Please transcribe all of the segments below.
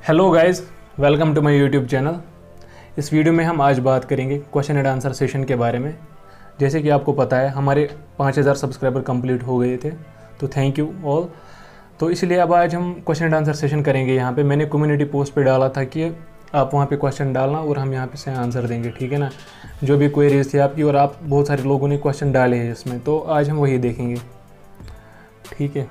Hello guys, welcome to my YouTube channel. इस video में हम आज बात करेंगे क्वेश्चन एंड आंसर सेशन के बारे में। जैसे कि आपको पता है हमारे 5000 सब्सक्राइबर कंप्लीट हो गए थे, तो थैंक यू ऑल। तो इसलिए अब आज हम क्वेश्चन एंड आंसर सेशन करेंगे। यहाँ पे मैंने कम्युनिटी पोस्ट पे डाला था कि आप वहाँ पे क्वेश्चन डालना और हम यहाँ पे से आंसर देंगे, ठीक है ना। जो भी क्वेरीज थी आपकी, और आप बहुत सारे लोगों ने क्वेश्चन डाले हैं इसमें, तो आज हम वही देखेंगे, ठीक है।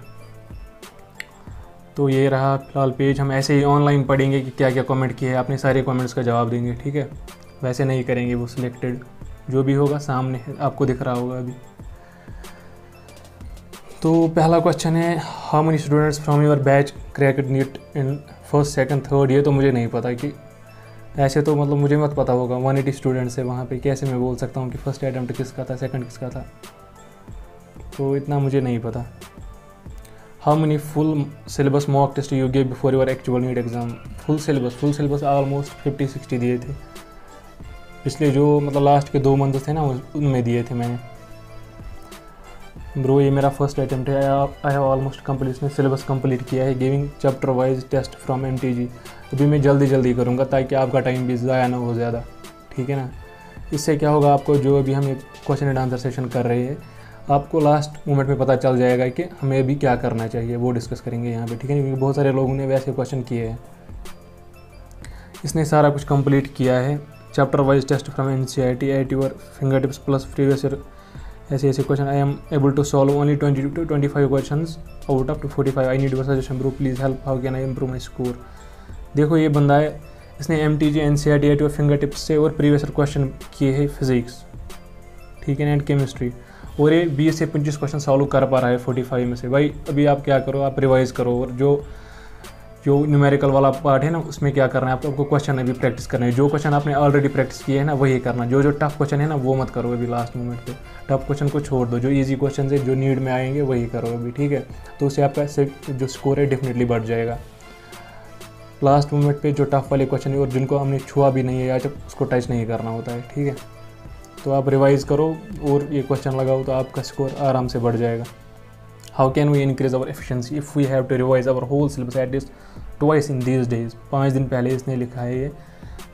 तो ये रहा फिलहाल पेज। हम ऐसे ही ऑनलाइन पढ़ेंगे कि क्या क्या कमेंट किए हैं, अपने सारे कमेंट्स का जवाब देंगे, ठीक है। वैसे नहीं करेंगे, वो सिलेक्टेड जो भी होगा सामने आपको दिख रहा होगा अभी। तो पहला क्वेश्चन है, how many students from your batch cracked NEET in first second third. ये तो मुझे नहीं पता कि ऐसे तो मतलब मुझे मत पता होगा। 180 स्टूडेंट्स है वहाँ पे, कैसे मैं बोल सकता हूँ कि फर्स्ट अटैम्प्ट किसका था, सेकंड किसका था, तो इतना मुझे नहीं पता। How many full syllabus mock test you give before your actual NEET exam. Full syllabus almost 50-60 दिए थे। पिछले जो मतलब लास्ट के 2 मंथ थे ना, उनमें दिए थे मैंने। ब्रो ये मेरा फर्स्ट अटैम्प्ट है। आई हैव ऑलमोस्ट कंप्लीट ने सिलेबस कंप्लीट किया है। Giving chapter wise test from MTG। अभी मैं जल्दी करूँगा ताकि आपका टाइम भी ज़ाया ना हो ज़्यादा, ठीक है ना। इससे क्या होगा, आपको जो अभी हम क्वेश्चन एंड आंसर सेशन कर रहे हैं, आपको लास्ट मोमेंट में पता चल जाएगा कि हमें अभी क्या करना चाहिए, वो डिस्कस करेंगे यहाँ पे, ठीक है। क्योंकि बहुत सारे लोगों ने वैसे क्वेश्चन किए हैं। इसने सारा कुछ कंप्लीट किया है। Chapter wise test from NCERT at your finger tips plus previous year ऐसे question. I am able to solve only 20 to 25 questions out of 45। I need your suggestion bro, please help, how can I improve my score. देखो ये बंदा है, इसने MTG NCERT at your finger tips से और previous year question किए हैं physics, ठीक है, एंड केमिस्ट्री, और ये 20 से 25 क्वेश्चन सॉल्व कर पा रहा है 45 में से। भाई अभी आप क्या करो, आप रिवाइज़ करो, और जो न्यूमेरिकल वाला पार्ट है ना, उसमें क्या करना है आपको क्वेश्चन अभी प्रैक्टिस करना है। जो क्वेश्चन आपने ऑलरेडी प्रैक्टिस किए हैं ना, वही करना। जो टफ क्वेश्चन है ना, वो मत करो अभी लास्ट मोमेंट पे। टफ क्वेश्चन को छोड़ दो, जो इजी क्वेश्चन है जो नीड में आएंगे वही करो अभी, ठीक है। तो उससे आपका जो स्कोर है डेफिनेटली बढ़ जाएगा। लास्ट मोमेंट पे जो टफ वाले क्वेश्चन है और जिनको हमने छुआ भी नहीं है या जब उसको टच नहीं करना होता है, ठीक है। तो आप रिवाइज़ करो और ये क्वेश्चन लगाओ, तो आपका स्कोर आराम से बढ़ जाएगा। How can we increase our efficiency if we have to revise our whole syllabus at least twice in these days. 5 दिन पहले इसने लिखा है ये।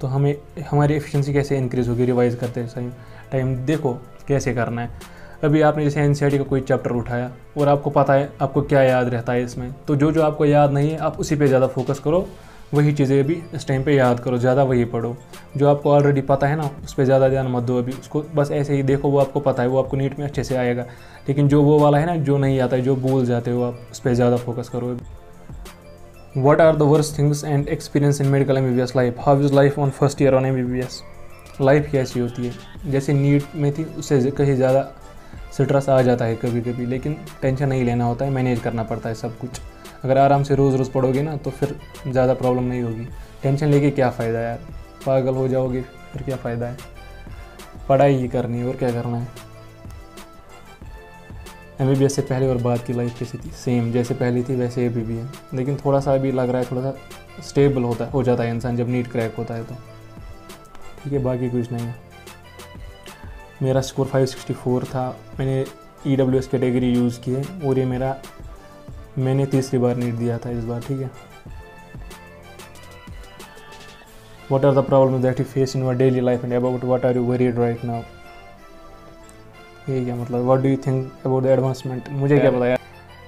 तो हमें हमारी एफिशिएंसी कैसे इंक्रीज़ होगी रिवाइज़ करते टाइम। देखो कैसे करना है। अभी आपने जैसे NCERT का कोई चैप्टर उठाया और आपको पता है आपको क्या याद रहता है इसमें, तो जो आपको याद नहीं है आप उसी पे ज़्यादा फोकस करो। वही चीज़ें अभी इस टाइम पे याद करो, ज़्यादा वही पढ़ो। जो आपको ऑलरेडी पता है ना, उस पर ज़्यादा ध्यान मत दो अभी। उसको बस ऐसे ही देखो, वो आपको पता है, वो आपको नीट में अच्छे से आएगा। लेकिन जो वो वाला है ना, जो नहीं आता है, जो भूल जाते हो आप, उस पर ज़्यादा फोकस करो अभी। What are the worst things and experience in medical MBBS life. How is life on first year on MBBS। Life कैसी होती है, जैसे नीट में थी उससे कहीं ज़्यादा स्ट्रेस आ जाता है कभी कभी, लेकिन टेंशन नहीं लेना होता है, मैनेज करना पड़ता है सब कुछ। अगर आराम से रोज़ पढ़ोगे ना, तो फिर ज़्यादा प्रॉब्लम नहीं होगी। टेंशन लेके क्या फ़ायदा यार, पागल हो जाओगे, फिर क्या फ़ायदा है। पढ़ाई ही करनी है और क्या करना है। MBBS से पहले और बाद की लाइफ कैसी थी, सेम जैसे पहली थी वैसे अभी भी है, लेकिन थोड़ा सा अभी लग रहा है, थोड़ा सा स्टेबल हो जाता है इंसान जब नीट क्रैक होता है तो, ठीक है। बाकी कुछ नहीं है। मेरा स्कोर 564 था। मैंने EWS कैटेगरी यूज़ की है, और ये मैंने तीसरी बार नीट दिया था इस बार, ठीक है। What are the problems that you face in your daily life and about what are you worried right now। ये क्या मतलब, what do you think about the advancement। मुझे क्या पता यार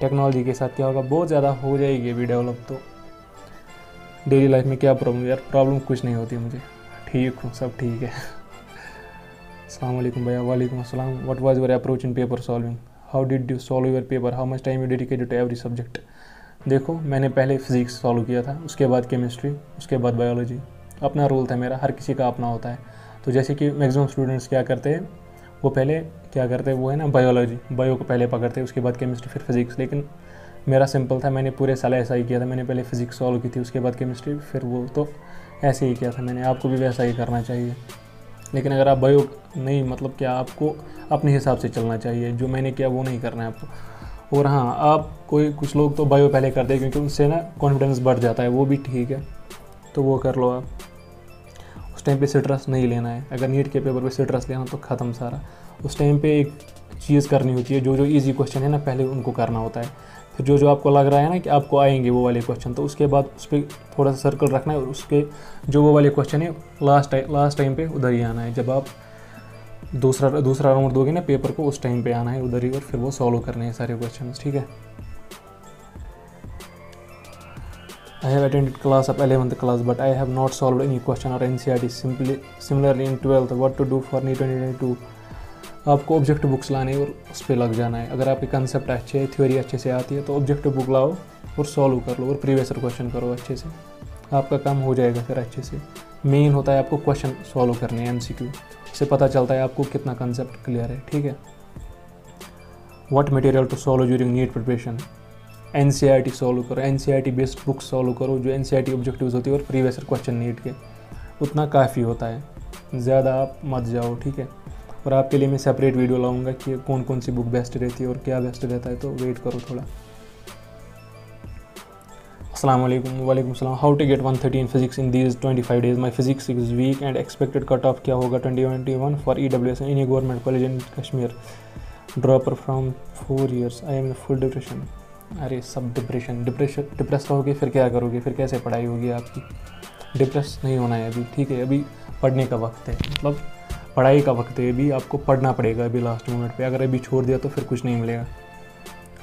टेक्नोलॉजी के साथ क्या होगा, बहुत ज़्यादा हो जाएगी अभी डेवलप। तो डेली लाइफ में क्या प्रॉब्लम यार, प्रॉब्लम कुछ नहीं होती मुझे, ठीक हूँ, सब ठीक है। अस्सलाम वालेकुम भैया। वालेकुम अस्सलाम। What was your approach in paper solving. How did you solve your paper. How much time you dedicated to every subject. देखो मैंने पहले फिजिक्स सॉल्व किया था, उसके बाद केमिस्ट्री, उसके बाद बायोलॉजी। अपना रोल था मेरा, हर किसी का अपना होता है। तो जैसे कि मैक्सिमम स्टूडेंट्स क्या करते हैं, वो पहले क्या करते हैं, वो है ना बायो को पहले पकड़ते हैं, उसके बाद केमिस्ट्री, फिर फिजिक्स। लेकिन मेरा सिंपल था, मैंने पूरे साल ऐसा ही किया था। मैंने पहले फिजिक्स सॉल्व की थी, उसके बाद केमिस्ट्री, फिर वो, तो ऐसे ही किया था मैंने। आपको भी वैसा ही करना चाहिए। लेकिन अगर आप बायो नहीं, मतलब क्या, आपको अपने हिसाब से चलना चाहिए। जो मैंने किया वो नहीं करना है आपको। और हाँ, आप कुछ लोग तो बायो पहले करते हैं क्योंकि उनसे ना कॉन्फिडेंस बढ़ जाता है, वो भी ठीक है, तो वो कर लो आप। उस टाइम पे स्ट्रेस नहीं लेना है। अगर नीट के पेपर पे स्ट्रेस लेना तो ख़त्म सारा। उस टाइम पे एक चीज़ करनी होती है, जो इजी क्वेश्चन है ना, पहले उनको करना होता है। फिर जो जो आपको लग रहा है ना कि आपको आएंगे वो वाले क्वेश्चन, तो उसके बाद उस पर थोड़ा सा सर्कल रखना है और उसके जो वो वाले क्वेश्चन है लास्ट टाइम पे उधर ही आना है। जब आप दूसरा राउंड दोगे ना पेपर को, उस टाइम पे आना है उधर ही और फिर वो सॉल्व करने हैं सारे क्वेश्चन, ठीक है। I have attended class of 11th class but I have not solved any question or NCERT similarly in 12th. What to do for NEET 2022? आपको ऑब्जेक्ट बुक्स लाने और उस पर लग जाना है। अगर आपके कंसेप्ट अच्छे है, थ्योरी अच्छे से आती है तो ऑब्जेक्ट बुक लाओ और सॉल्व कर लो और प्रीवियस क्वेश्चन करो अच्छे से, आपका काम हो जाएगा फिर अच्छे से। मेन होता है आपको क्वेश्चन सॉल्व करने हैं, MCQ, इससे पता चलता है आपको कितना कंसेप्ट क्लियर है, ठीक है। What material to solve during NEET preparation? NCERT solve करो, NCERT बेस्ड बुक सॉल्व करो, जो NCERT ऑब्जेक्टिव्स होती है और प्रीवियस क्वेश्चन नीट के, उतना काफ़ी होता है, ज़्यादा आप मत जाओ, ठीक है। और आपके लिए मैं सेपरेट वीडियो लाऊंगा कि कौन कौन सी बुक बेस्ट रहती है और क्या बेस्ट रहता है, तो वेट करो थोड़ा। अस्सलाम वालेकुम। वालेकुम सलाम। How to get 130 in physics in these 25 days? My physics is weak and expected cut off क्या होगा 2021 for EWS in a government college in Kashmir, dropper from 4 years, I am in full depression. अरे सब depress रहोगे फिर क्या करोगे, फिर कैसे पढ़ाई होगी आपकी? डिप्रेस नहीं होना है अभी, ठीक है। अभी पढ़ने का वक्त है, मतलब पढ़ाई का वक्त है, अभी आपको पढ़ना पड़ेगा अभी लास्ट मोमेंट पे। अगर अभी छोड़ दिया तो फिर कुछ नहीं मिलेगा।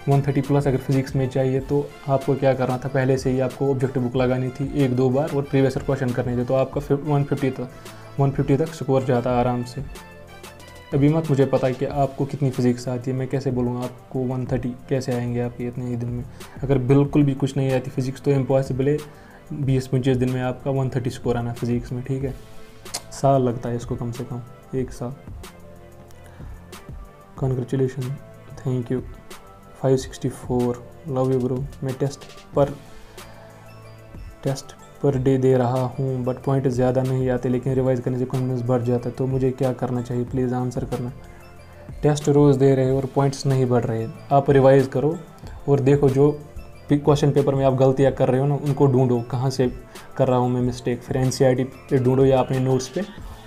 130 प्लस अगर फिजिक्स में चाहिए तो आपको क्या करना था, पहले से ही आपको ऑब्जेक्टिव बुक लगानी थी 1-2 बार और प्रीवियस क्वेश्चन करने थे, तो आपका 150 तक स्कोर जाता आराम से। अभी मत मुझे पता है कि आपको कितनी फिजिक्स आती है, मैं कैसे बोलूँगा आपको 130 कैसे आएंगे आपके इतने ही दिन में। अगर बिल्कुल भी कुछ नहीं आती फिजिक्स तो इम्पॉसिबल है 20-25 दिन में आपका 130 स्कोर आना फिजिक्स में, ठीक है। साल लगता है इसको, कम से कम 1 साल। Congratulation, thank you. 564, love you bro. मैं टेस्ट पर डे दे रहा हूँ बट पॉइंट ज़्यादा नहीं आते, लेकिन रिवाइज करने से कॉन्फिडेंस बढ़ जाता है, तो मुझे क्या करना चाहिए? प्लीज़ आंसर करना। टेस्ट रोज़ दे रहे हो और पॉइंट्स नहीं बढ़ रहे, आप रिवाइज़ करो और देखो जो क्वेश्चन पेपर में आप गलतियाँ कर रहे हो ना, उनको ढूंढो कहाँ से कर रहा हूँ मैं मिस्टेक, फिर NCERT पे ढूंढो या अपने नोट्स पे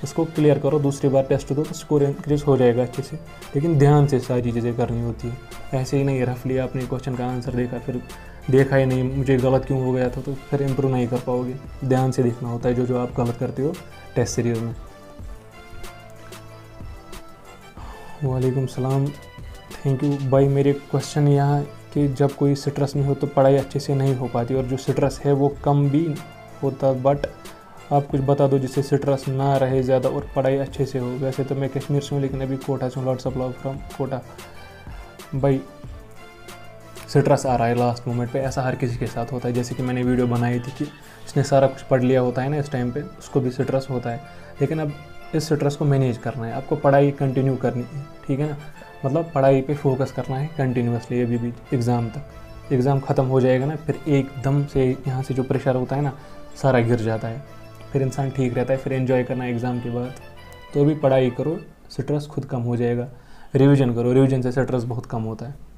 उसको क्लियर करो। दूसरी बार टेस्ट दो तो स्कोर इंक्रीज हो जाएगा अच्छे से, लेकिन ध्यान से सारी चीज़ें करनी होती है। ऐसे ही नहीं रफ लिया आपने क्वेश्चन का आंसर देखा फिर देखा ही नहीं मुझे गलत क्यों हो गया था, तो फिर इम्प्रूव नहीं कर पाओगे। ध्यान से देखना होता है जो आप गलत करते हो टेस्ट सीरीज में। वालेकुम सलाम, थैंक यू भाई। मेरे क्वेश्चन यहाँ कि जब कोई स्ट्रेस नहीं हो तो पढ़ाई अच्छे से नहीं हो पाती, और जो स्ट्रेस है वो कम भी होता, बट आप कुछ बता दो जिससे स्ट्रेस ना रहे ज़्यादा और पढ़ाई अच्छे से हो। वैसे तो मैं कश्मीर से हूँ लेकिन अभी कोटा से हूँ, lots of love from Kota. भाई स्ट्रेस आ रहा है लास्ट मोमेंट पे, ऐसा हर किसी के साथ होता है। जैसे कि मैंने वीडियो बनाई थी कि इसने सारा कुछ पढ़ लिया होता है ना इस टाइम पे, उसको भी स्ट्रेस होता है, लेकिन अब इस स्ट्रेस को मैनेज करना है, आपको पढ़ाई कंटिन्यू करनी है, ठीक है ना। मतलब पढ़ाई पे फोकस करना है कंटिन्यूसली अभी भी एग्ज़ाम तक। एग्ज़ाम ख़त्म हो जाएगा ना, फिर एकदम से यहाँ से जो प्रेशर होता है ना सारा गिर जाता है, फिर इंसान ठीक रहता है, फिर एंजॉय करना है एग्ज़ाम के बाद। तो अभी पढ़ाई करो, स्ट्रेस खुद कम हो जाएगा। रिविज़न करो, रिविज़न से स्ट्रेस बहुत कम होता है।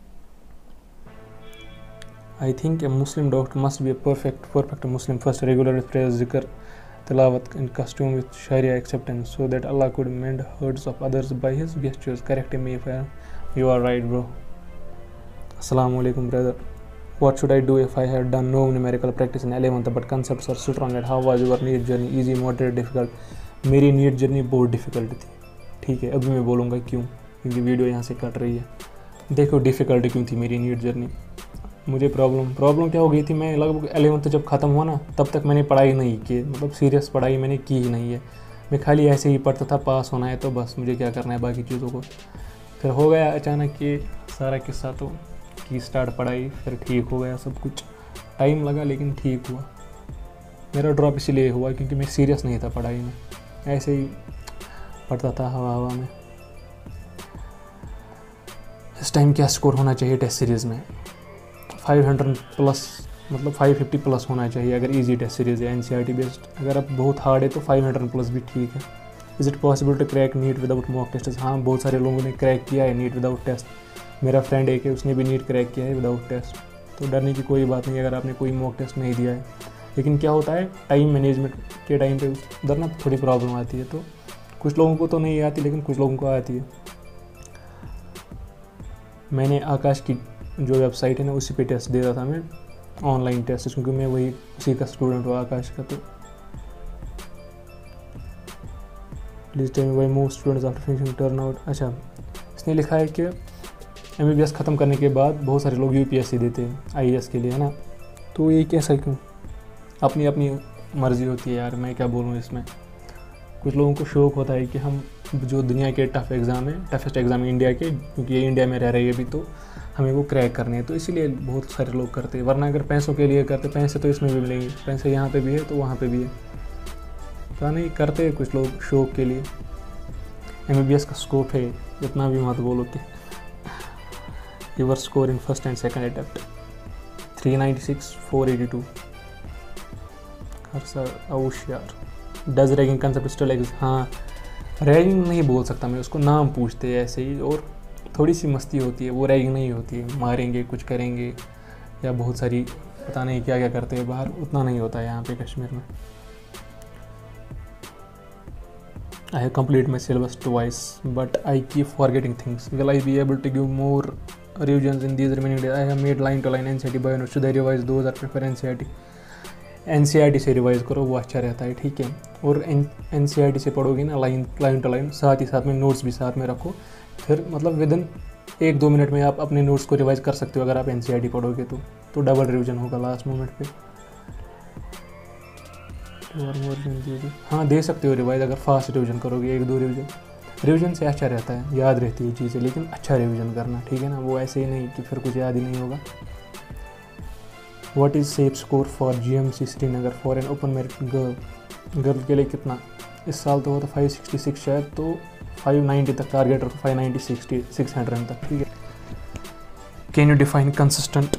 I think a Muslim doctor must be a perfect Muslim. First, regular prayer, zikr, tilawat, in costume with Sharia acceptance, so that Allah could mend hurts of others by His gestures. Correct me if you are right, bro. Assalamu alaikum, brother. What should I do if I had done no numerical practice in 11th, but concepts are strong? And how was your NEET journey? Easy, moderate, difficult? मेरी NEET journey बहुत difficult थी, ठीक है। अभी मैं बोलूँगा क्यों, क्योंकि वीडियो यहाँ से कट रही है। देखो डिफ़िकल्ट क्यों थी मेरी NEET जर्नी। मुझे प्रॉब्लम क्या हो गई थी, मैं लगभग 11th जब ख़त्म हुआ ना तब तक मैंने पढ़ाई नहीं की, मतलब सीरियस पढ़ाई मैंने की ही नहीं है। मैं खाली ऐसे ही पढ़ता था, पास होना है तो बस, मुझे क्या करना है बाकी चीज़ों को। फिर हो गया अचानक ये सारा किस्सा, तो की स्टार्ट पढ़ाई, फिर ठीक हो गया सब कुछ। टाइम लगा लेकिन ठीक हुआ। मेरा ड्रॉप इसीलिए हुआ क्योंकि मैं सीरियस नहीं था पढ़ाई में, ऐसे ही पढ़ता था हवा में। इस टाइम क्या स्कोर होना चाहिए टेस्ट सीरीज़ में? 500 प्लस, मतलब 550 प्लस होना चाहिए अगर इजी टेस्ट सीरीज़ है NCERT बेस्ड। अगर आप बहुत हार्ड है तो 500 प्लस भी ठीक है। Is it possible to crack NEET without mock test? हाँ, बहुत सारे लोगों ने क्रैक किया है नीट विदाउट टेस्ट। मेरा फ्रेंड एक है, उसने भी नीट क्रैक किया है विदाउट टेस्ट, तो डरने की कोई बात नहीं अगर आपने कोई मॉक टेस्ट नहीं दिया है। लेकिन क्या होता है, टाइम मैनेजमेंट के टाइम पे उधर ना थोड़ी प्रॉब्लम आती है, तो कुछ लोगों को तो नहीं आती लेकिन कुछ लोगों को आती है। मैंने आकाश की जो वेबसाइट है ना उसी पे टेस्ट दे रहा था मैं, ऑनलाइन टेस्ट, क्योंकि मैं वही उसी का स्टूडेंट हूँ आकाश का। तो please tell me why most students after finishing turn out. अच्छा, इसने लिखा है कि MBBS ख़त्म करने के बाद बहुत सारे लोग UPSC देते हैं IAS के लिए, है ना। तो ये कैसा क्यों? अपनी अपनी मर्ज़ी होती है यार, मैं क्या बोलूँ इसमें। कुछ लोगों को शौक़ होता है कि हम जो दुनिया के टफ़ एग्ज़ाम है, टफेस्ट एग्ज़ाम इंडिया के, क्योंकि ये इंडिया में रह रही है अभी, तो हमें वो क्रैक करने हैं, तो इसीलिए बहुत सारे लोग करते हैं। वरना अगर पैसों के लिए करते, पैसे तो इसमें भी मिलेंगे, पैसे यहाँ पे भी है तो वहाँ पे भी है, पता नहीं करते हैं कुछ लोग शौक़ के लिए। MBBS का स्कोप है, इतना भी मत बोलो कि your score in first and second attempt 396 482। यार does ragging concept still exist? हाँ, रैगिंग नहीं बोल सकता मैं उसको, नाम पूछते हैं ऐसे ही, और थोड़ी सी मस्ती होती है, वो रैगिंग नहीं होती है। मारेंगे, कुछ करेंगे, या बहुत सारी पता नहीं क्या क्या करते हैं बाहर, उतना नहीं होता है यहाँ पे कश्मीर में। I have completed my syllabus twice, but I keep forgetting things. Will I be able to give more revisions in these remaining days? I have made line-to-line NCERT bio notes. Should I revise those or prefer NCERT? NCERT से revise करो, वो अच्छा रहता है, ठीक है। और NCERT से पढ़ोगे ना लाइन टू लाइन, साथ ही साथ में नोट्स भी साथ में रखो, फिर मतलब विदिन 1-2 मिनट में आप अपने नोट्स को रिवाइज कर सकते हो अगर आप NCERT पढ़ोगे तो डबल रिविजन होगा लास्ट मोमेंट पे। और हाँ, दे सकते हो रिवाइज अगर फास्ट रिवीजन करोगे, 1-2 रिवीजन से अच्छा रहता है, याद रहती है चीज़ें, लेकिन अच्छा रिवीजन करना, ठीक है ना। वो ऐसे ही नहीं कि फिर कुछ याद ही नहीं होगा। What is safe score for GMC Srinagar for an open merit girl के लिए कितना? इस साल तो होता 566 शायद, तो 590 तक टारगेट रखो, 590 600 तक, ठीक है। Can you define consistent?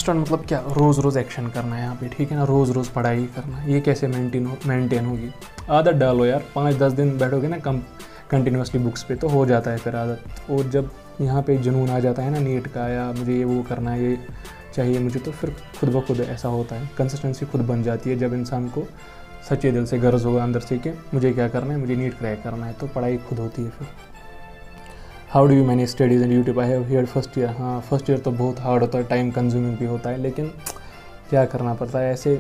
मतलब क्या? रोज़ रोज़ एक्शन करना है यहाँ पे, ठीक है ना, रोज़ रोज़ पढ़ाई करना। ये कैसे मेंटेन होगी? आदत डालो यार, 5-10 दिन बैठोगे ना कंटिन्यूसली बुक्स पे, तो हो जाता है फिर आदत। और जब यहाँ पे जुनून आ जाता है ना नीट का, या मुझे ये वो करना है, ये चाहिए मुझे, तो फिर खुद ब खुद ऐसा होता है, कंसिस्टेंसी खुद बन जाती है। जब इंसान को सच्चे दिल से गर्ज होगा अंदर से कि मुझे क्या करना है, मुझे नीट क्रैक करना है, तो पढ़ाई खुद होती है फिर। How do you manage studies in YouTube? I have heard first year. हाँ, फर्स्ट ईयर तो बहुत हार्ड होता है, टाइम कंज्यूमिंग भी होता है, लेकिन क्या करना पड़ता है, ऐसे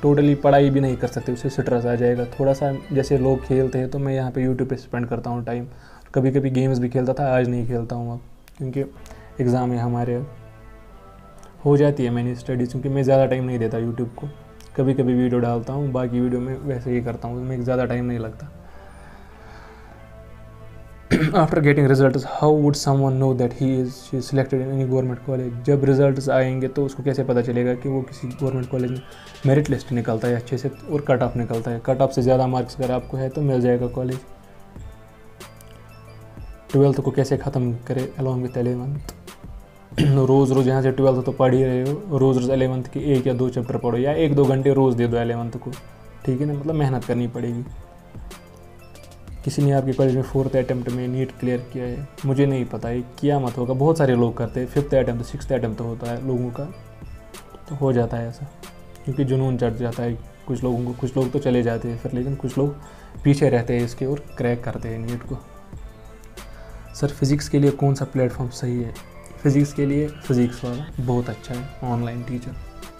टोटली पढ़ाई भी नहीं कर सकते, उससे स्ट्रेस आ जाएगा। थोड़ा सा जैसे लोग खेलते हैं, तो मैं यहाँ पे यूट्यूब पे स्पेंड करता हूँ टाइम। कभी कभी गेम्स भी खेलता था, आज नहीं खेलता हूँ अब, क्योंकि एग्ज़ाम है हमारे। हो जाती है मैंने स्टडीज़, क्योंकि मैं ज़्यादा टाइम नहीं देता यूट्यूब को। कभी कभी वीडियो डालता हूँ, बाकी वीडियो में वैसे ही करता हूँ, मैं ज़्यादा टाइम नहीं लगता। After getting result, how would someone know that he is selected in any government college? जब रिजल्ट्स आएंगे तो उसको कैसे पता चलेगा कि वो किसी गवर्नमेंट कॉलेज में? मेरिट लिस्ट निकलता है अच्छे से, और कट ऑफ निकलता है। कट ऑफ से ज़्यादा मार्क्स अगर आपको है तो मिल जाएगा कॉलेज। 12th को कैसे ख़त्म करें अलॉन्ग विथ 11th? रोज़ रोज़ यहाँ से 12th तो पढ़ ही रहे हो, रोज़ 11th के 1 या 2 चैप्टर पढ़ो, या 1-2 घंटे रोज़ दे दो 11th को, ठीक है ना। मतलब मेहनत करनी पड़ेगी। किसी ने आपके कॉलेज में 4th अटैम्प्ट में नीट क्लियर किया है? मुझे नहीं पता है, किया मत होगा, बहुत सारे लोग करते हैं। 5th अटैम्प्ट 6th अटैम्प्ट तो होता है लोगों का, तो हो जाता है ऐसा, क्योंकि जुनून चढ़ जाता है कुछ लोगों को। कुछ लोग तो चले जाते हैं फिर, लेकिन कुछ लोग पीछे रहते हैं इसके और क्रैक करते हैं नीट को। सर फिज़िक्स के लिए कौन सा प्लेटफॉर्म सही है? फिज़िक्स के लिए फिज़िक्स वाला बहुत अच्छा है, ऑनलाइन टीचर।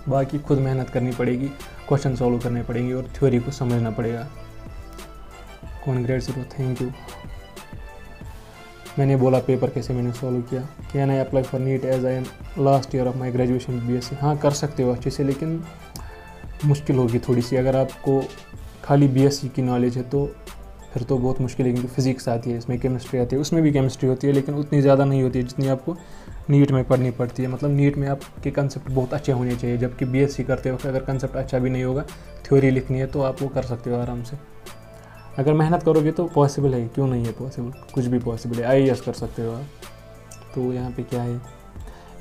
बाकी खुद मेहनत करनी पड़ेगी, क्वेश्चन सॉल्व करने पड़ेंगे, और थ्योरी को समझना पड़ेगा। Congrats bro, thank you. मैंने बोला पेपर कैसे मैंने सॉल्व किया। Can I apply for NEET as I am last year of my graduation BSc? हाँ, कर सकते हो अच्छे से, लेकिन मुश्किल होगी थोड़ी सी। अगर आपको खाली BSc की नॉलेज है तो फिर तो बहुत मुश्किल है, क्योंकि फिज़िक्स आती है, इसमें केमिस्ट्री आती है, उसमें भी केमिस्ट्री होती है, लेकिन उतनी ज़्यादा नहीं होती है जितनी आपको नीट में पढ़नी पड़ती है। मतलब नीट में आपके कंसेप्ट बहुत अच्छे होने चाहिए, जबकि BSc करते वक्त अगर कंसेप्ट अच्छा भी नहीं होगा, थ्योरी लिखनी है, तो आप वो कर सकते हो आराम से। अगर मेहनत करोगे तो पॉसिबल है, क्यों नहीं है पॉसिबल, कुछ भी पॉसिबल है। IAS कर सकते हो आप। तो यहाँ पे क्या है,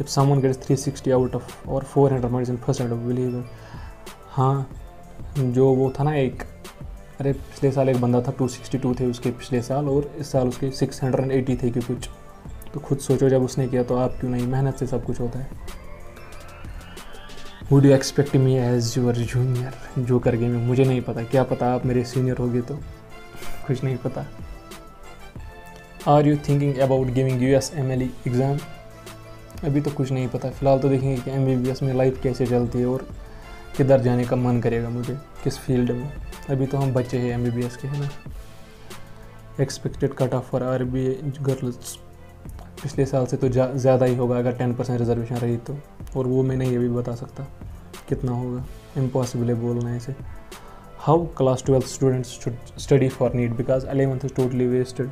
if someone gets 360 out of और 400 marks in first attempt will he? हाँ, जो वो था ना एक, अरे पिछले साल एक बंदा था 262 थे उसके पिछले साल, और इस साल उसके 680 थे कि कुछ। तो खुद सोचो, जब उसने किया तो आप क्यों नहीं? मेहनत से सब कुछ होता है। Would you expect me as your junior? जो करके मैं, मुझे नहीं पता, क्या पता आप मेरे सीनियर होगे, तो कुछ नहीं पता। Are you thinking about giving US MLE exam? अभी तो कुछ नहीं पता। फ़िलहाल तो देखेंगे कि MBBS में लाइफ कैसे चलती है और किधर जाने का मन करेगा मुझे, किस फील्ड में। अभी तो हम बच्चे हैं MBBS के, है ना। Expected cut of for RBA girls पिछले साल से तो ज़्यादा ही होगा अगर 10% रिजर्वेशन रही तो, और वो मैं नहीं अभी बता सकता कितना होगा, इम्पॉसिबल है बोलना इसे। How class 12 students should study for NEET because 11th is totally wasted.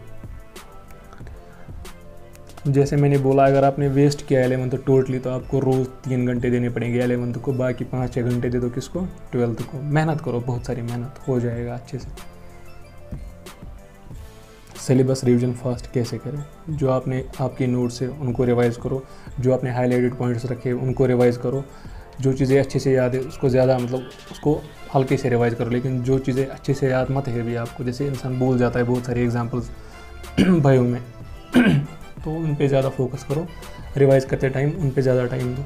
जैसे मैंने बोला, अगर आपने वेस्ट किया 11th टोटली तो आपको रोज़ 3 घंटे देने पड़ेंगे 11th को, बाकी 5-6 घंटे दे दो किसको, 12th को। मेहनत करो, बहुत सारी मेहनत, हो जाएगा अच्छे से। सिलेबस रिवीजन फास्ट कैसे करें? जो आपने आपके नोट्स है उनको रिवाइज़ करो, जो आपने हाईलाइटेड पॉइंट्स रखे उनको रिवाइज़ करो। जो चीज़ें अच्छे से याद है उसको ज़्यादा उसको हल्के से रिवाइज़ करो, लेकिन जो चीज़ें अच्छे से याद मत है भी आपको, जैसे इंसान भूल जाता है बहुत सारे एग्जांपल्स भाइयों में तो उन पे ज़्यादा फोकस करो, रिवाइज़ करते टाइम उन पे ज़्यादा टाइम दो।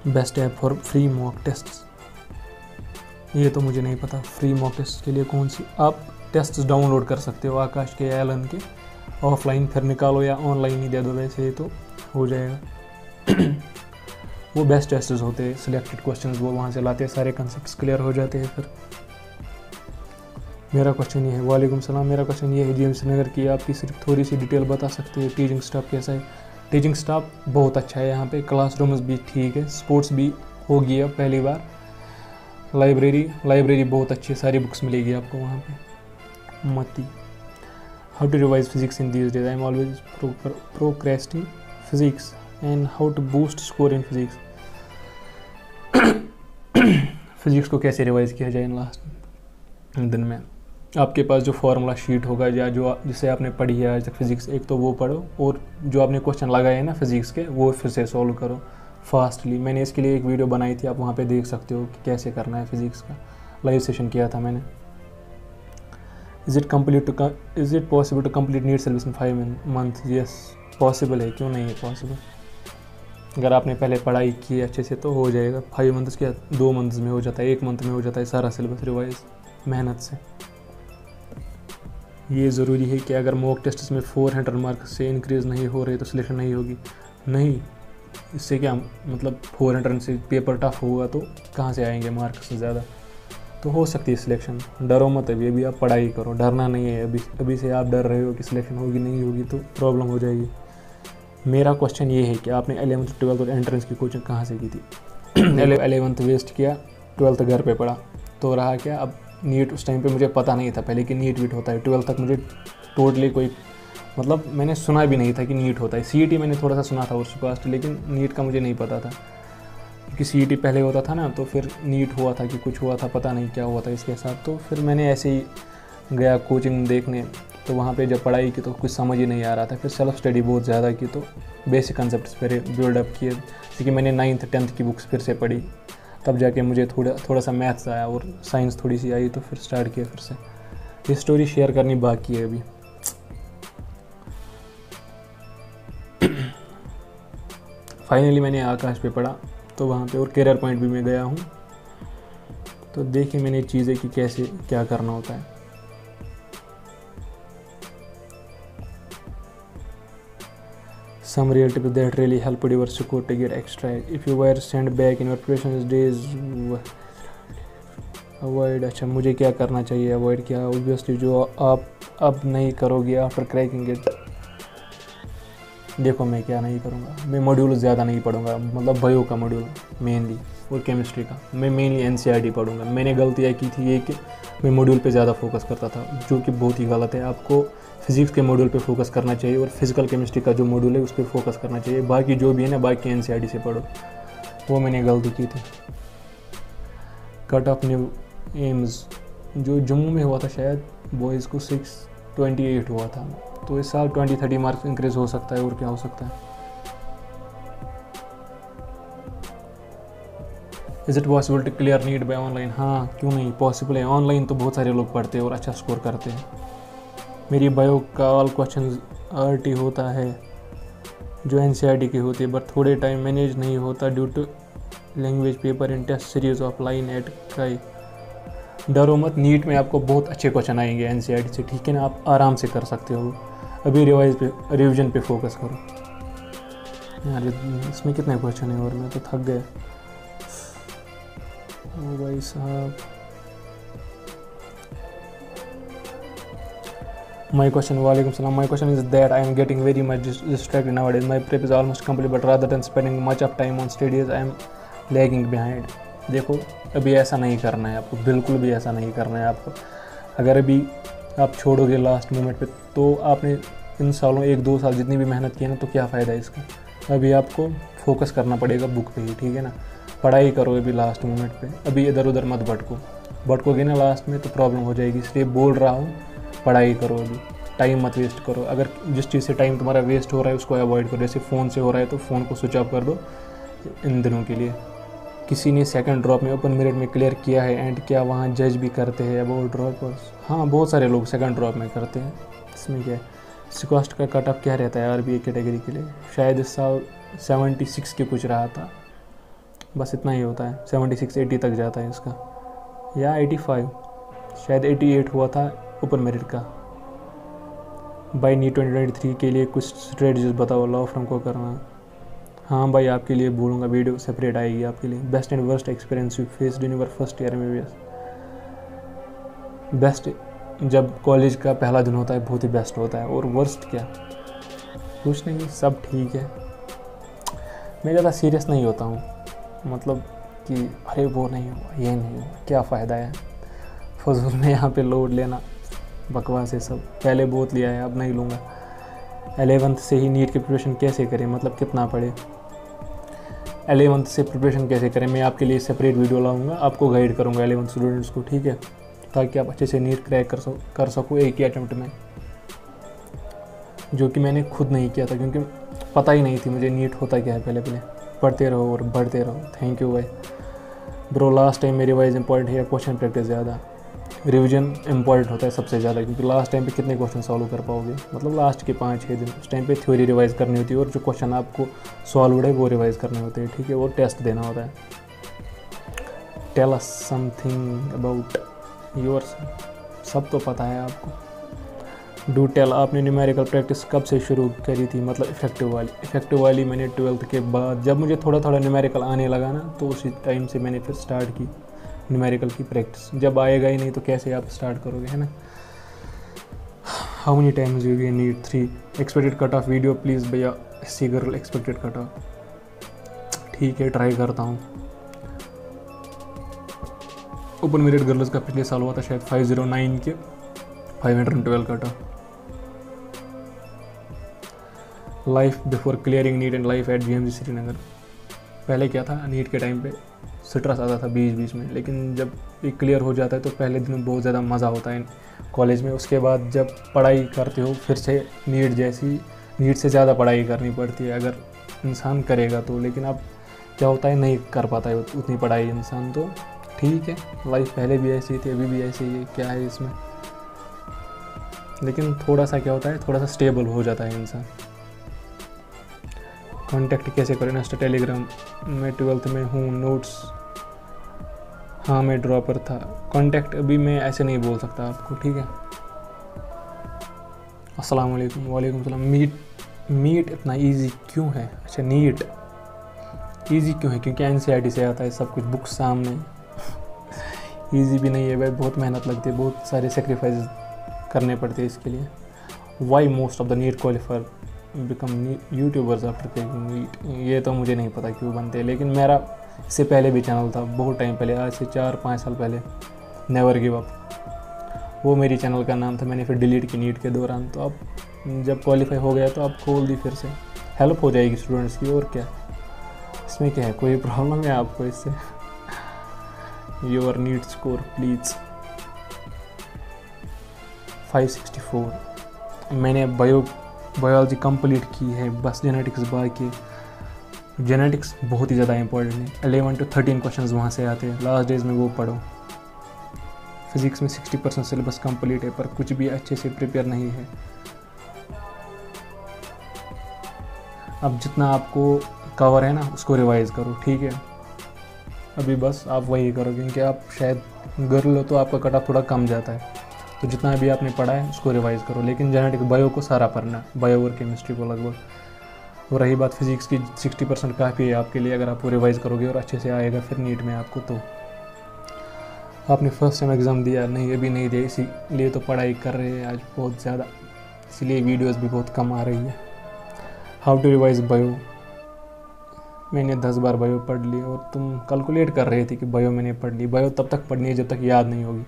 Best app for free mock test, ये तो मुझे नहीं पता। फ्री मॉक टेस्ट के लिए कौन सी? आप टेस्ट डाउनलोड कर सकते हो आकाश के या एलन के, ऑफलाइन फिर निकालो या ऑनलाइन ही दे दो, वैसे तो हो जाएगा। वो बेस्ट टेस्ट्स होते हैं, सिलेक्टेड क्वेश्चंस वो वहाँ से लाते हैं, सारे कंसेप्ट्स क्लियर हो जाते हैं फिर। मेरा क्वेश्चन ये है, वालेकुम सलाम, मेरा क्वेश्चन ये है GM श्रीनगर की आपकी सिर्फ थोड़ी सी डिटेल बता सकते हैं, टीचिंग स्टाफ कैसा है? टीचिंग स्टाफ बहुत अच्छा है यहाँ पे, क्लासरूम्स भी ठीक है, स्पोर्ट्स भी हो गया पहली बार, लाइब्रेरी बहुत अच्छी है, सारी बुक्स मिलेगी आपको वहाँ पे। मती, how to revise physics in these days, I am always procrastinating physics and how to boost score in physics. Physics को कैसे रिवाइज किया जाए इन लास्ट दिन में? आपके पास जो फार्मूला शीट होगा या जो जिसे आपने पढ़ी है आज तक फिजिक्स, एक तो वो पढ़ो, और जो आपने क्वेश्चन लगाए हैं ना फिजिक्स के वो फिर से सॉल्व करो फास्टली। मैंने इसके लिए एक वीडियो बनाई थी, आप वहाँ पे देख सकते हो कि कैसे करना है फिजिक्स का, लाइव सेशन किया था मैंने। Is it possible to complete NEET syllabus in 5 month? Yes possible है, क्यों नहीं है पॉसिबल। अगर आपने पहले पढ़ाई की अच्छे से तो हो जाएगा। 5 मंथ्स क्या 2 मंथ्स में हो जाता है, 1 मंथ में हो जाता है सारा सिलेबस रिवाइज मेहनत से। ये ज़रूरी है कि अगर मॉक टेस्ट में 400 मार्क से इंक्रीज़ नहीं हो रहे तो सिलेक्शन नहीं होगी? नहीं, इससे क्या मतलब 400 से पेपर टफ होगा तो कहाँ से आएंगे मार्क्स से ज़्यादा, तो हो सकती है सिलेक्शन। डरो मत, अभी आप पढ़ाई करो, डरना नहीं है। अभी से आप डर रहे हो कि सिलेक्शन होगी नहीं होगी तो प्रॉब्लम हो जाएगी। मेरा क्वेश्चन ये है कि आपने 11th 12th और एंट्रेंस की कोचिंग कहाँ से की थी? 11th वेस्ट किया, 12th घर पे पढ़ा, तो रहा क्या। अब नीट उस टाइम पे मुझे पता नहीं था पहले कि नीट वीट होता है। 12th तक मुझे टोटली कोई मतलब मैंने सुना भी नहीं था कि नीट होता है। CET मैंने थोड़ा सा सुना था उस पास, लेकिन नीट का मुझे नहीं पता था, क्योंकि CET पहले होता था ना, तो फिर नीट हुआ था कि कुछ हुआ था, पता नहीं क्या हुआ था इसके साथ। तो फिर मैंने ऐसे ही गया कोचिंग देखने, तो वहाँ पे जब पढ़ाई की तो कुछ समझ ही नहीं आ रहा था। फिर सेल्फ स्टडी बहुत ज़्यादा की, तो बेसिक कंसेप्ट फिर बिल्डअप किए, क्योंकि मैंने 9th 10th की बुक्स फिर से पढ़ी, तब जाके मुझे थोड़ा सा मैथ्स आया और साइंस थोड़ी सी आई, तो फिर स्टार्ट किया फिर से। ये स्टोरी शेयर करनी बाकी है अभी। फाइनली मैंने आकाश पे पढ़ा, तो वहाँ पे और कैरियर पॉइंट भी मैं गया हूँ, तो देखिए मैंने चीज़ें कि कैसे क्या करना होता है। Some real tips that really helped your score to get extra. If you were sent back in your previous days, avoid। अच्छा, मुझे क्या करना चाहिए, अवॉइड क्या? ऑब्वियसली जो आप अब नहीं करोगे आफ्टर क्रैकिंग इट। देखो मैं क्या नहीं करूँगा, मैं मॉड्यूल ज़्यादा नहीं पढ़ूंगा, मतलब बायो का मॉड्यूल मेनली और केमिस्ट्री का। मैं मेनली NCERT पढ़ूंगा। मैंने गलतियाँ की थी ये कि मैं मॉड्यूल पे ज़्यादा फोकस करता था, जो कि बहुत ही गलत है। आपको फिजिक्स के मॉड्यूल पे फोकस करना चाहिए और फिजिकल केमिस्ट्री का जो मॉड्यूल है उस पर फोकस करना चाहिए। बाकी जो भी है ना, बाकी NCERT से पढ़ो, वो मैंने गलती की थी। कट ऑफ न्यू एम्स जो जम्मू में हुआ था शायद, बॉयज़ को 628 हुआ था, तो इस साल 20-30 मार्क्स इंक्रीज हो सकता है, और क्या हो सकता है। Is it possible to clear NEET by online? हाँ, क्यों नहीं, पॉसिबल है। ऑनलाइन तो बहुत सारे लोग पढ़ते हैं और अच्छा स्कोर करते हैं। मेरी बायो का ऑल क्वेश्चन RT होता है जो NCERT की होती है, बट थोड़े टाइम मैनेज नहीं होता due to language paper in test series offline at काई। डरो मत, नीट में आपको बहुत अच्छे क्वेश्चन आएंगे NCERT से, ठीक है ना, आप आराम से कर सकते हो। अभी रिवीजन पे फोकस करो। यार इसमें कितने क्वेश्चन है और मैं तो थक गया। ओ भाई साहब, my question, वालेकुम सलाम, my question is that I am getting very much distracted nowadays. My prep is almost complete, but rather than spending much of time on studies, I am lagging behind. देखो अभी ऐसा नहीं करना है आपको, बिल्कुल भी ऐसा नहीं करना है आपको। अगर अभी आप छोड़ोगे लास्ट मोमेंट पे तो आपने इन सालों 1-2 साल जितनी भी मेहनत की है ना, तो क्या फ़ायदा है इसका। अभी आपको फोकस करना पड़ेगा बुक पे ही, ठीक है ना। पढ़ाई करो अभी लास्ट मोमेंट पे, अभी इधर उधर मत भटकोगे ना लास्ट में तो प्रॉब्लम हो जाएगी। इसलिए बोल रहा हूँ पढ़ाई करो, अभी टाइम मत वेस्ट करो। अगर जिस चीज़ से टाइम तुम्हारा वेस्ट हो रहा है उसको अवॉइड करो। जैसे फ़ोन से हो रहा है तो फ़ोन को स्विच ऑफ कर दो इन दिनों के लिए। किसी ने सेकंड ड्रॉप में ओपन मेरिट में क्लियर किया है एंड क्या वहाँ जज भी करते हैं अबाउट ड्रॉपर्स? हाँ, बहुत सारे लोग सेकंड ड्रॉप में करते हैं। इसमें क्या है, सिक्वेस्ट का कट ऑफ क्या रहता है आरबीए कैटेगरी के लिए? शायद इस साल 76 के कुछ रहा था, बस इतना ही होता है। 76-80 तक जाता है इसका, या 85, शायद 88 हुआ था ओपन मेरिट का। बाई नीट 2023 के लिए कुछ स्ट्रेटजीज बताओ लॉ फर्म को करना। हाँ भाई, आपके लिए बोलूँगा, वीडियो सेपरेट आएगी आपके लिए। Best and worst experience you faced in your first year में? बेस्ट जब कॉलेज का पहला दिन होता है बहुत ही बेस्ट होता है, और वर्स्ट क्या, कुछ नहीं, सब ठीक है। मैं ज़्यादा सीरियस नहीं होता हूँ, मतलब कि अरे वो नहीं हुआ, ये नहीं हुआ, क्या फ़ायदा है फजूल में यहाँ पे लोड लेना, बकवास है सब। पहले बहुत लिया है, अब नहीं लूँगा। 11th से ही नीट की प्रिपरेशन कैसे करें, मतलब कितना पढ़े, 11th से प्रिपरेशन कैसे करें, मैं आपके लिए सेपरेट वीडियो लाऊंगा, आपको गाइड करूँगा 11th स्टूडेंट्स को, ठीक है, ताकि आप अच्छे से नीट क्रैक कर सको एक ही अटैम्प्ट में, जो कि मैंने खुद नहीं किया था क्योंकि पता ही नहीं थी मुझे नीट होता क्या है। पहले पढ़ते रहो और बढ़ते रहो। थैंक यू भाई। ब्रो लास्ट टाइम मेरी वाइज इंपॉर्टेंट है, क्वेश्चन प्रैक्टिस ज़्यादा, रिवीजन इंपॉर्टेंट होता है सबसे ज़्यादा, क्योंकि लास्ट टाइम पे कितने क्वेश्चन सॉल्व कर पाओगे, मतलब लास्ट के 5-6 दिन, उस टाइम पे थ्योरी रिवाइज करनी होती है और जो क्वेश्चन आपको सॉल्व है वो रिवाइज करने होते हैं, ठीक है, वो टेस्ट देना होता है। Tell us something about yours, सब तो पता है आपको। डू टेल, आपने न्यूमेरिकल प्रैक्टिस कब से शुरू करी थी, मतलब इफेक्टिव वाली मैंने 12th के बाद, जब मुझे थोड़ा थोड़ा न्यूमेरिकल आने लगा ना, तो उसी टाइम से मैंने फिर स्टार्ट की न्यूमेरिकल की प्रैक्टिस। जब आएगा ही नहीं तो कैसे आप स्टार्ट करोगे, है ना। How many times you we NEET 3 expected cut off video please भैया, see girl expected cut off, ठीक है, ट्राई करता हूँ। ओपन मेरिट गर्ल्स का पिछले साल हुआ था शायद 509 के 512 cut off. Life before clearing neat and life at GMG Srinagar, पहले क्या था, नीट के टाइम पे स्ट्रेस आता था बीच में, लेकिन जब ये क्लियर हो जाता है तो पहले दिन बहुत ज़्यादा मज़ा होता है कॉलेज में। उसके बाद जब पढ़ाई करते हो फिर से नीट से ज़्यादा पढ़ाई करनी पड़ती है अगर इंसान करेगा तो, लेकिन अब क्या होता है, नहीं कर पाता है उतनी पढ़ाई इंसान, तो ठीक है, लाइफ पहले भी ऐसी थी अभी भी ऐसी ही है, क्या है इसमें। लेकिन थोड़ा सा क्या होता है, थोड़ा सा स्टेबल हो जाता है इंसान। कांटेक्ट कैसे करें, इंस्टा टेलीग्राम, मैं 12th में हूँ, नोट्स, हाँ मैं ड्रॉपर था। कांटेक्ट अभी मैं ऐसे नहीं बोल सकता आपको, ठीक है। अस्सलाम वालेकुम। वालेकुम सलाम। मीट इतना इजी क्यों है? अच्छा, नीट इजी क्यों है? क्योंकि NCERT से आता है सब कुछ, बुक सामने। इजी भी नहीं है भाई, बहुत मेहनत लगती है, बहुत सारे सेक्रीफाइस करने पड़ते हैं इसके लिए। Why most of the NEET qualifier become YouTubers after taking NEET, ये तो मुझे नहीं पता क्यों बनते हैं, लेकिन मेरा इससे पहले भी चैनल था, बहुत टाइम पहले, आज से 4-5 साल पहले, नेवर गिव अप, वो मेरी चैनल का नाम था। मैंने फिर डिलीट की नीट के दौरान, तो अब जब क्वालिफाई हो गया तो अब खोल दी फिर से, हेल्प हो जाएगी स्टूडेंट्स की, और क्या इसमें क्या है, कोई प्रॉब्लम है आपको इससे? Your NEET score please. 564। मैंने बायोलॉजी कंप्लीट की है, बस जेनेटिक्स बाकी है। जेनेटिक्स बहुत ही ज़्यादा इंपॉर्टेंट है, 11 to 13 क्वेश्चंस वहाँ से आते हैं, लास्ट डेज में वो पढ़ो। फिज़िक्स में 60% सिलेबस कंप्लीट है, पर कुछ भी अच्छे से प्रिपेयर नहीं है। अब जितना आपको कवर है ना, उसको रिवाइज़ करो, ठीक है। अभी बस आप वही करो, क्योंकि आप शायद गर्ल हो तो आपका कट ऑफ थोड़ा कम जाता है, तो जितना भी आपने पढ़ा है उसको रिवाइज़ करो, लेकिन जेनेटिक बायो को सारा पढ़ना, बायो और केमिस्ट्री को लगभग। और रही बात फिज़िक्स की, 60% काफ़ी है आपके लिए, अगर आप वो रिवाइज़ करोगे और अच्छे से आएगा फिर नीट में आपको। तो आपने फर्स्ट टाइम एग्ज़ाम दिया नहीं, अभी नहीं दिया, इसीलिए तो पढ़ाई कर रहे हैं आज बहुत ज़्यादा, इसलिए वीडियोस भी बहुत कम आ रही है। हाउ टू रिवाइज़ बायो, मैंने 10 बार बायो पढ़ ली और तुम कैलकुलेट कर रहे थे कि बायो मैंने पढ़ ली। बायो तब तक पढ़नी है जब तक याद नहीं होगी,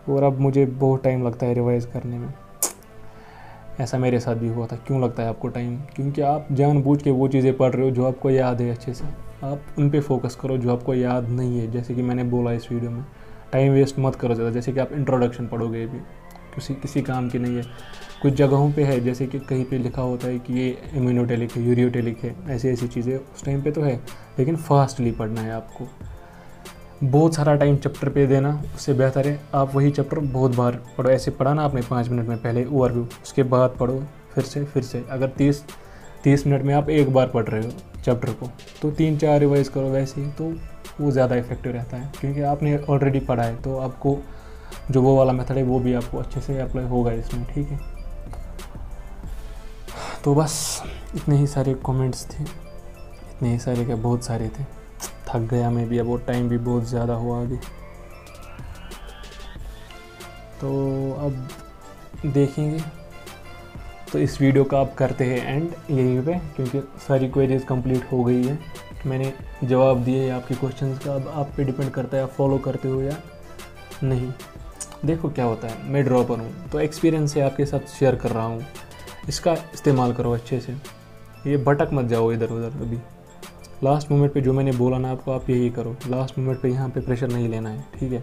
और अब मुझे बहुत टाइम लगता है रिवाइज़ करने में। ऐसा मेरे साथ भी हुआ था। क्यों लगता है आपको टाइम? क्योंकि आप जानबूझ के वो चीज़ें पढ़ रहे हो जो आपको याद है अच्छे से। आप उन पे फोकस करो जो आपको याद नहीं है। जैसे कि मैंने बोला इस वीडियो में, टाइम वेस्ट मत करो ज़्यादा। जैसे कि आप इंट्रोडक्शन पढ़ोगे भी, किसी काम की नहीं है। कुछ जगहों पे है, जैसे कि कहीं पे लिखा होता है कि ये इम्यूनोटेलिक है, यूरियोटेलिक है, ऐसी चीज़ें उस टाइम पे तो है, लेकिन फास्टली पढ़ना है आपको। बहुत सारा टाइम चैप्टर पे देना, उससे बेहतर है आप वही चैप्टर बहुत बार पढ़ो। ऐसे पढ़ा ना आपने 5 मिनट में पहले ओवरव्यू, उसके बाद पढ़ो फिर से। अगर 30 मिनट में आप एक बार पढ़ रहे हो चैप्टर को, तो 3-4 रिवाइज़ करो वैसे ही, तो वो ज़्यादा इफेक्टिव रहता है। क्योंकि आपने ऑलरेडी पढ़ा है, तो आपको जो वो वाला मेथड है वो भी आपको अच्छे से अप्लाई होगा इसमें, ठीक है। तो बस इतने ही सारे कमेंट्स थे, इतने ही सारे क्या, बहुत सारे थे। थक गया मैं भी अब, और टाइम भी बहुत ज़्यादा हुआ अभी। तो अब देखेंगे, तो इस वीडियो का आप करते हैं एंड यहीं पे, क्योंकि सारी क्वेरीज कंप्लीट हो गई है। मैंने जवाब दिए आपके क्वेश्चंस का। अब आप पे डिपेंड करता है आप फॉलो करते हो या नहीं। देखो क्या होता है, मैं ड्रॉपर हूँ तो एक्सपीरियंस से आपके साथ शेयर कर रहा हूँ, इसका इस्तेमाल करो अच्छे से। ये भटक मत जाओ इधर उधर। अभी लास्ट मोमेंट पे जो मैंने बोला ना आपको, आप यही करो। लास्ट मोमेंट पे यहाँ पे प्रेशर नहीं लेना है, ठीक है।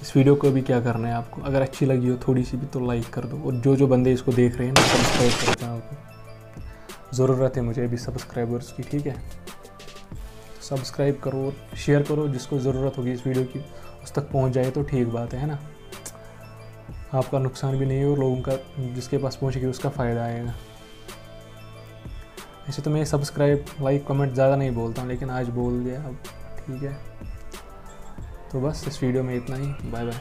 इस वीडियो को भी क्या करना है आपको, अगर अच्छी लगी हो थोड़ी सी भी तो लाइक कर दो, और जो बंदे इसको देख रहे हैं ना, सब्सक्राइब करो चैनल को। ज़रूरत है मुझे अभी सब्सक्राइबर्स की, ठीक है। सब्सक्राइब करो और शेयर करो, जिसको ज़रूरत होगी इस वीडियो की उस तक पहुँच जाए तो ठीक बात है ना। आपका नुकसान भी नहीं है और लोगों का, जिसके पास पहुँचेगी उसका फ़ायदा आएगा। ऐसे तो मैं सब्सक्राइब, लाइक, कमेंट ज़्यादा नहीं बोलता हूँ, लेकिन आज बोल दिया अब, ठीक है। तो बस इस वीडियो में इतना ही। Bye bye.